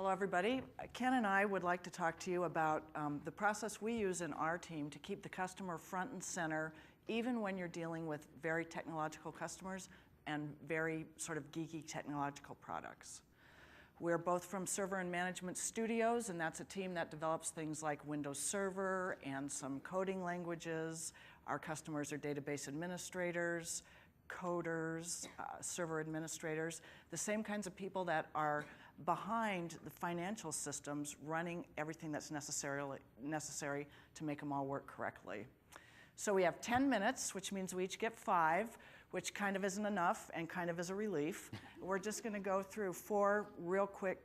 Hello, everybody. Ken and I would like to talk to you about the process we use in our team to keep the customer front and center, even when you're dealing with very technological customers and very sort of geeky technological products. We're both from Server and Management Studios, and that's a team that develops things like Windows Server and some coding languages. Our customers are database administrators, coders, server administrators, the same kinds of people that are behind the financial systems running everything that's necessary to make them all work correctly. So we have 10 minutes, which means we each get 5, which kind of isn't enough and kind of is a relief. We're just going to go through 4 real quick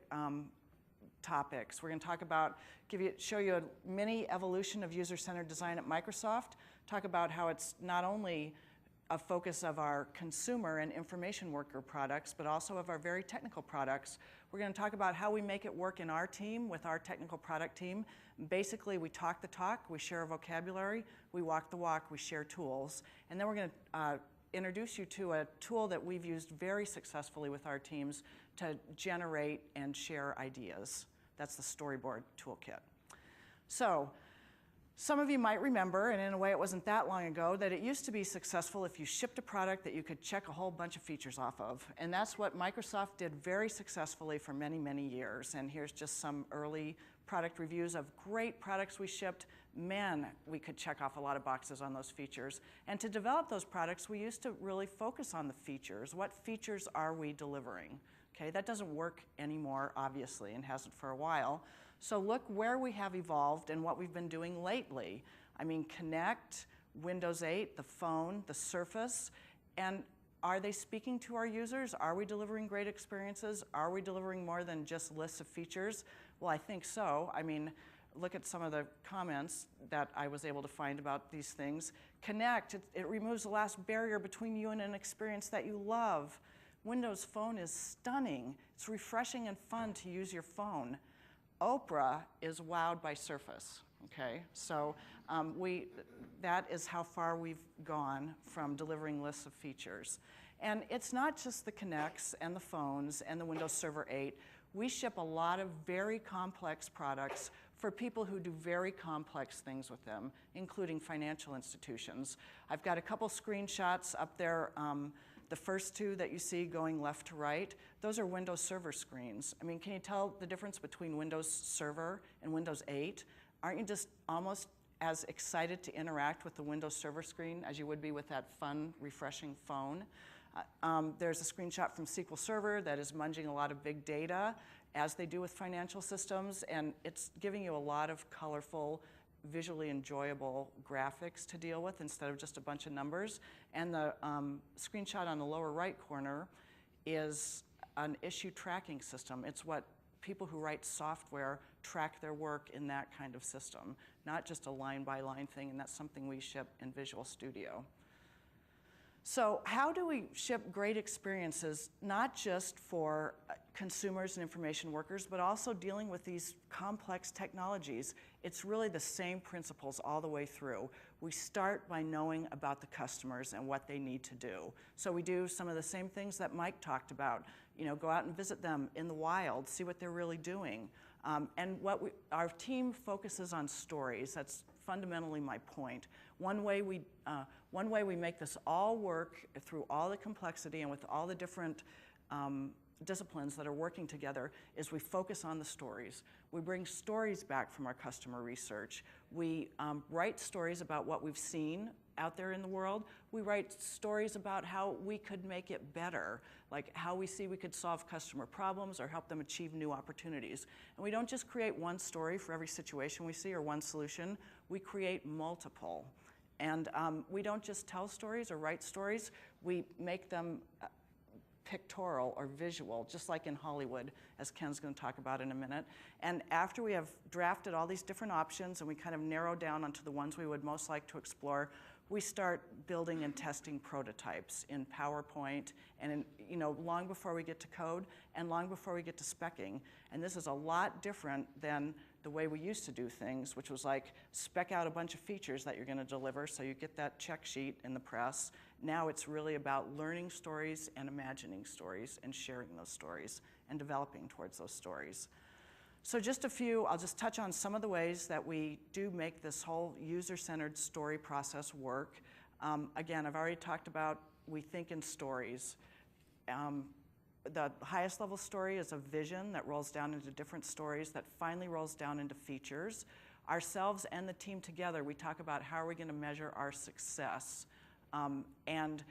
topics. We're going to talk about, show you a mini evolution of user-centered design at Microsoft, talk about how it's not only a focus of our consumer and information worker products, but also of our very technical products. We're going to talk about how we make it work in our team with our technical product team. Basically, we talk the talk, we share a vocabulary, we walk the walk, we share tools. And then we're going to introduce you to a tool that we've used very successfully with our teams to generate and share ideas. That's the Storyboard Toolkit. So, some of you might remember, and in a way it wasn't that long ago, that it used to be successful if you shipped a product that you could check a whole bunch of features off of. And that's what Microsoft did very successfully for many, many years. And here's just some early product reviews of great products we shipped. Man, we could check off a lot of boxes on those features. And to develop those products, we used to really focus on the features. What features are we delivering? Okay, that doesn't work anymore, obviously, and hasn't for a while. So look where we have evolved and what we've been doing lately. I mean, Connect, Windows 8, the phone, the Surface, and are they speaking to our users? Are we delivering great experiences? Are we delivering more than just lists of features? Well, I think so. I mean, look at some of the comments that I was able to find about these things. Connect, it removes the last barrier between you and an experience that you love. Windows Phone is stunning. It's refreshing and fun to use your phone. Oprah is wowed by Surface, okay? So that is how far we've gone from delivering lists of features. And it's not just the Connects and the phones and the Windows Server 8. We ship a lot of very complex products for people who do very complex things with them, including financial institutions. I've got a couple screenshots up there. The first 2 that you see going left to right, those are Windows Server screens. I mean, can you tell the difference between Windows Server and Windows 8? Aren't you just almost as excited to interact with the Windows Server screen as you would be with that fun, refreshing phone? There's a screenshot from SQL Server that is munging a lot of big data, as they do with financial systems, and it's giving you a lot of colorful, visually enjoyable graphics to deal with instead of just a bunch of numbers. And the screenshot on the lower right corner is an issue tracking system. It's what people who write software track their work in that kind of system, not just a line-by-line thing, and that's something we ship in Visual Studio. So how do we ship great experiences, not just for consumers and information workers, but also dealing with these complex technologies? It's really the same principles all the way through. We start by knowing about the customers and what they need to do. So we do some of the same things that Mike talked about. You know, go out and visit them in the wild, see what they're really doing. And our team focuses on stories. That's fundamentally my point. One way we make this all work through all the complexity and with all the different disciplines that are working together is we focus on the stories. We bring stories back from our customer research. We write stories about what we've seen out there in the world. We write stories about how we could make it better, like how we see we could solve customer problems or help them achieve new opportunities. And we don't just create one story for every situation we see or one solution. We create multiple. And we don't just tell stories or write stories. We make them pictorial or visual, just like in Hollywood, as Ken's going to talk about in a minute. And after we have drafted all these different options and we kind of narrow down onto the ones we would most like to explore, we start building and testing prototypes in PowerPoint and long before we get to code and long before we get to speccing. And this is a lot different than the way we used to do things, which was like spec out a bunch of features that you're going to deliver so you get that check sheet in the press. Now it's really about learning stories and imagining stories and sharing those stories and developing towards those stories. So I'll just touch on some of the ways that we do make this whole user-centered story process work. Again, I've already talked about we think in stories. The highest level story is a vision that rolls down into different stories that finally rolls down into features. Ourselves and the team together, we talk about how are we going to measure our success. And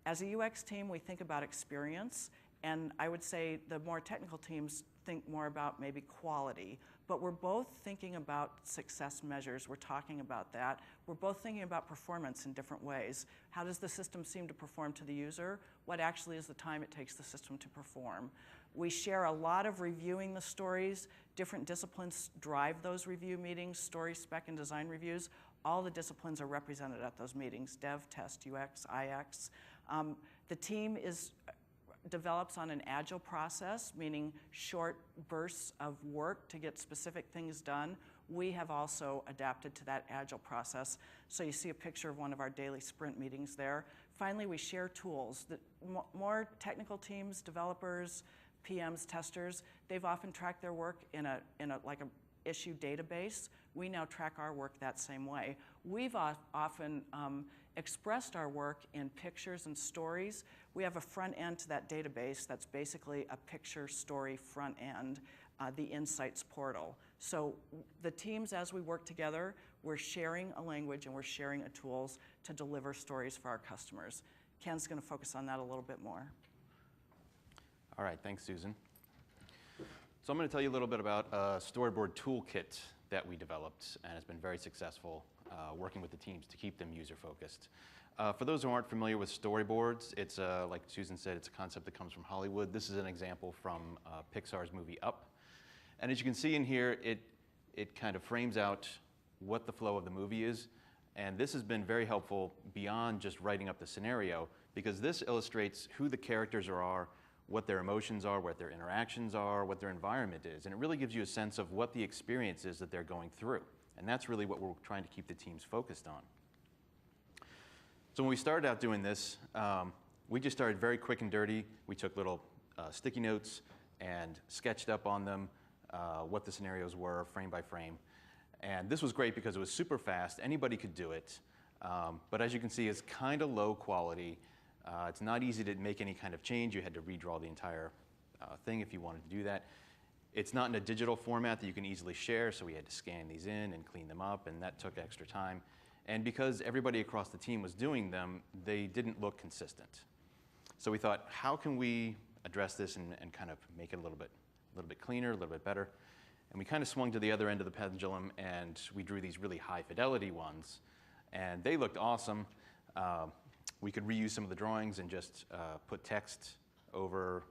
as a UX team, we think about experience. And I would say the more technical teams think more about maybe quality. But we're both thinking about success measures. We're talking about that. We're both thinking about performance in different ways. How does the system seem to perform to the user? What actually is the time it takes the system to perform? We share a lot of reviewing the stories. Different disciplines drive those review meetings, story, spec, and design reviews. All the disciplines are represented at those meetings, dev, test, UX, IX. The team develops on an agile process, meaning short bursts of work to get specific things done. We have also adapted to that agile process. So you see a picture of one of our daily sprint meetings there. Finally, we share tools. More technical teams, developers, PMs, testers, they've often tracked their work in a issue database. We now track our work that same way. We've often expressed our work in pictures and stories. We have a front end to that database that's basically a picture story front end, the Insights portal. So the teams, as we work together, we're sharing a language and we're sharing a tools to deliver stories for our customers. Ken's going to focus on that a little bit more. All right, thanks, Susan. So I'm going to tell you a little bit about a storyboard toolkit that we developed, and it's been very successful working with the teams to keep them user-focused. For those who aren't familiar with storyboards, it's like Susan said, it's a concept that comes from Hollywood. This is an example from Pixar's movie Up. And as you can see in here, it kind of frames out what the flow of the movie is. And this has been very helpful beyond just writing up the scenario, because this illustrates who the characters are, what their emotions are, what their interactions are, what their environment is. And it really gives you a sense of what the experience is that they're going through. And that's really what we're trying to keep the teams focused on. So when we started out doing this, we just started very quick and dirty. We took little sticky notes and sketched up on them what the scenarios were, frame by frame. And this was great because it was super fast. Anybody could do it. But as you can see, it's kind of low quality. It's not easy to make any kind of change. You had to redraw the entire thing if you wanted to do that. It's not in a digital format that you can easily share, so we had to scan these in and clean them up, and that took extra time. And because everybody across the team was doing them, they didn't look consistent. So we thought, how can we address this and kind of make it a little bit cleaner, a little bit better? And we kind of swung to the other end of the pendulum, and we drew these really high fidelity ones. And they looked awesome. We could reuse some of the drawings and just put text over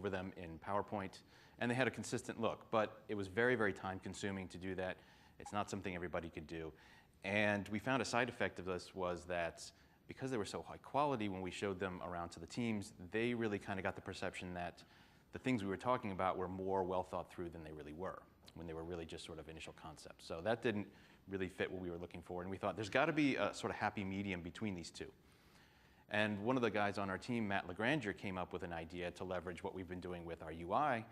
them in PowerPoint, and they had a consistent look. But it was very, very time consuming to do that. It's not something everybody could do. And we found a side effect of this was that because they were so high quality, when we showed them around to the teams, they really kind of got the perception that the things we were talking about were more well thought through than they really were, when they were really just sort of initial concepts. So that didn't really fit what we were looking for. And we thought there's got to be a sort of happy medium between these two. And one of the guys on our team, Matt LaGranger, came up with an idea to leverage what we've been doing with our UI.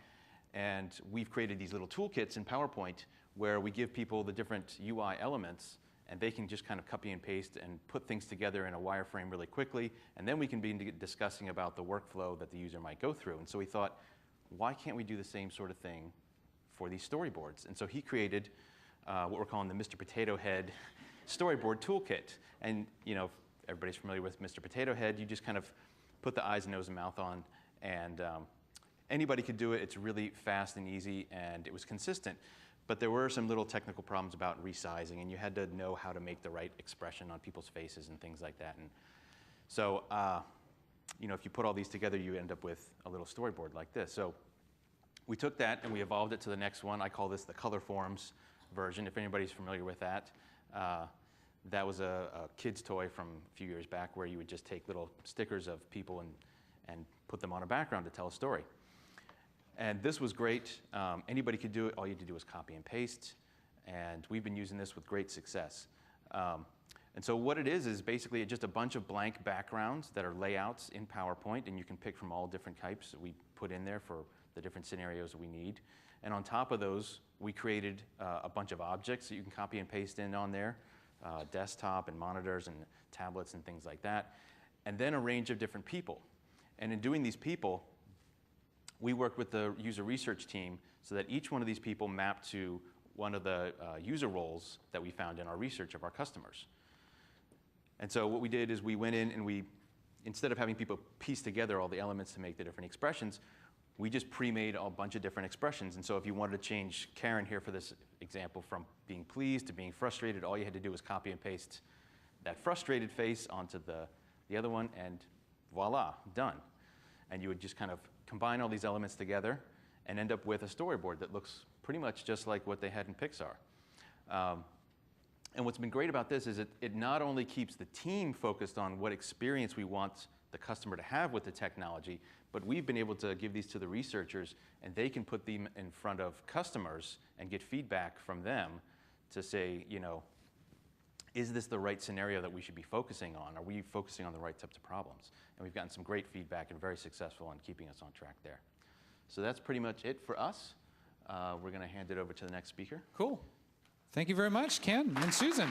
And we've created these little toolkits in PowerPoint where we give people the different UI elements, and they can just kind of copy and paste and put things together in a wireframe really quickly. And then we can be discussing about the workflow that the user might go through. And so we thought, why can't we do the same sort of thing for these storyboards? And so he created what we're calling the Mr. Potato Head storyboard toolkit. And everybody's familiar with Mr. Potato Head. You just kind of put the eyes, nose, and mouth on, and anybody could do it. It's really fast and easy, and it was consistent. But there were some little technical problems about resizing, and you had to know how to make the right expression on people's faces and things like that. And so, if you put all these together, you end up with a little storyboard like this. So we took that and we evolved it to the next one. I call this the Color Forms version, if anybody's familiar with that. That was a kid's toy from a few years back where you would just take little stickers of people and put them on a background to tell a story. And this was great. Anybody could do it. All you had to do was copy and paste. And we've been using this with great success. And so what it is basically just a bunch of blank backgrounds that are layouts in PowerPoint, and you can pick from all different types that we put in there for the different scenarios we need. And on top of those, we created a bunch of objects that you can copy and paste in on there, desktop and monitors and tablets and things like that, and then a range of different people. And in doing these people, we worked with the user research team so that each one of these people mapped to one of the user roles that we found in our research of our customers. And so what we did is we went in and we, instead of having people piece together all the elements to make the different expressions, we just pre-made a bunch of different expressions. And so if you wanted to change Karen here for this example from being pleased to being frustrated, all you had to do was copy and paste that frustrated face onto the other one, and voila, done. And you would just kind of combine all these elements together and end up with a storyboard that looks pretty much just like what they had in Pixar. And what's been great about this is it not only keeps the team focused on what experience we want the customer to have with the technology, but we've been able to give these to the researchers, and they can put them in front of customers and get feedback from them to say, you know, is this the right scenario that we should be focusing on? Are we focusing on the right types of problems? And we've gotten some great feedback and very successful in keeping us on track there. So that's pretty much it for us. We're going to hand it over to the next speaker. Cool. Thank you very much, Ken and Susan.